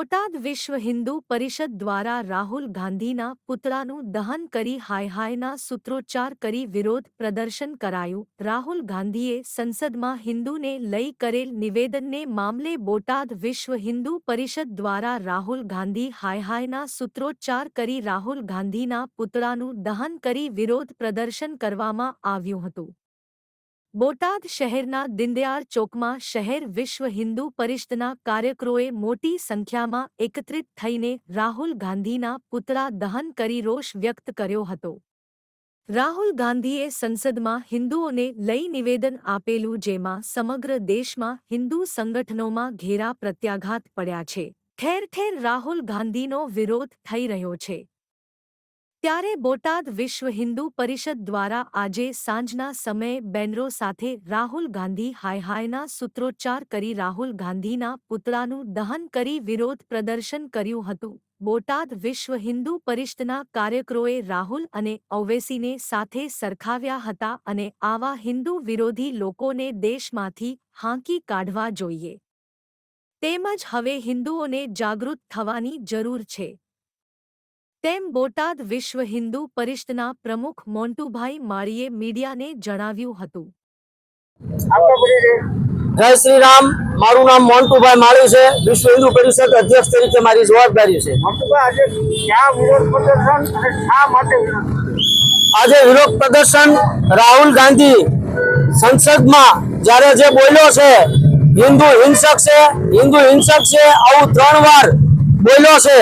બોટાદ વિશ્વ હિન્દુ પરિષદ દ્વારા રાહુલ ગાંધીના પુતળાનું દહન કરી હાયના સૂત્રોચ્ચાર કરી વિરોધ પ્રદર્શન કરાયું। રાહુલ ગાંધીએ સંસદમાં હિન્દુને લઈ કરેલ નિવેદનને મામલે બોટાદ વિશ્વ હિન્દુ પરિષદ દ્વારા રાહુલ ગાંધી હાયના સૂત્રોચ્ચાર કરી રાહુલ ગાંધીના પુતળાનું દહન કરી વિરોધ પ્રદર્શન કરવામાં આવ્યું હતું। બોટાદ શહેરના દિંદયાળ ચોકમાં શહેર વિશ્વ હિન્દુ પરિષદના કાર્યકરોએ મોટી સંખ્યામાં એકત્રિત થઈને રાહુલ ગાંધીના પુતળા દહન કરી રોષ વ્યક્ત કર્યો હતો। રાહુલ ગાંધીએ સંસદમાં હિન્દુઓને લઈ નિવેદન આપેલું જેમાં સમગ્ર દેશમાં હિન્દુ સંગઠનોમાં ઘેરા પ્રત્યાઘાત પડ્યા છે। ઠેર ઠેર રાહુલ ગાંધીનો વિરોધ થઈ રહ્યો છે। ત્યારે બોટાદ વિશ્વ હિન્દુ પરિષદ દ્વારા આજે સાંજના સમયે બેનરો સાથે રાહુલ ગાંધી હાયના સૂત્રોચ્ચાર કરી રાહુલ ગાંધીના પુતળાનું દહન કરી વિરોધ પ્રદર્શન કર્યું હતું। બોટાદ વિશ્વ હિન્દુ પરિષદના કાર્યકરોએ રાહુલ અને ઓવૈસીને સાથે સરખાવ્યા હતા અને આવા હિન્દુ વિરોધી લોકોને દેશમાંથી હાંકી કાઢવા જોઈએ તેમજ હવે હિન્દુઓને જાગૃત થવાની જરૂર છે તેમ બોટાદ વિશ્વ હિન્દુ પરિષદના પ્રમુખ મોન્ટુભાઈ માળીએ મીડિયાને જણાવ્યું હતું। जय श्री राम। मारू नाम मोन्टुभाई माळी है। विश्व हिंदू परिषद अध्यक्ष तरीके मारी जवाबदारी है। आज विरोध प्रदर्शन राहुल गांधी संसद में जયારે जे बोल्यो छे हिंदू हिंसक से आવું 3 વાર बोल्यो छे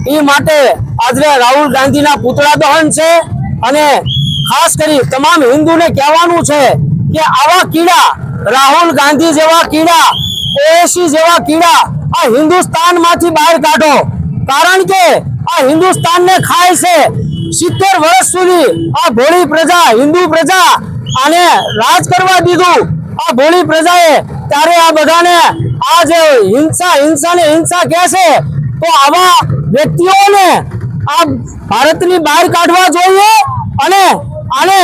ई माटे आज राहुल गांधी ना पुतळा दहन छे अने खास करी तमाम हिंदू ने कहेवानुं छे कि आवा कीड़ा राहुल गांधी जेवा कीड़ा ओएसी जेवा कीड़ा आ हिंदुस्तान मांथी बहार काढो कारण के आ हिंदुस्तान ने खाय छे 70 वर्ष सुधी आ भोળી प्रजा हिंदू प्रजा आने राज करवा दीधुं आ भोળી प्रजाए त्यारे आ बधाने आज हिंसा ने हिंसा कहे छे तो आवा व्यक्तिओने आ भारतनी बहार काढवा जोईए अने आने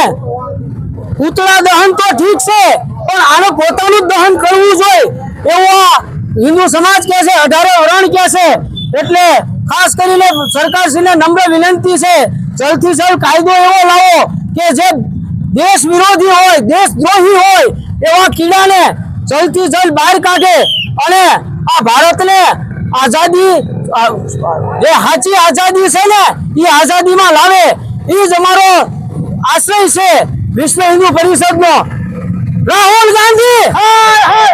पुतळा दहन तो ठीक छे पण आने पोतानुं दहन करवुं जोईए एवो हिंदू समाज कहे छे 18 वरण कहे छे एटले खास करीने सरकारश्रीने नम्र विनंती छे जल्दथी जल्द कायदो एवो लावो के जे देश विरोधी होय देशद्रोही होय एवा कीड़ाने जल्दथी जल्द बहार काढे अने आ भारतने आजादी जे हाची आजादी छे ने ई आजादी में लावे ई ज अमारो आश्रय छे विश्व हिंदू परिषद नो। राहुल गांधी हाय हाय।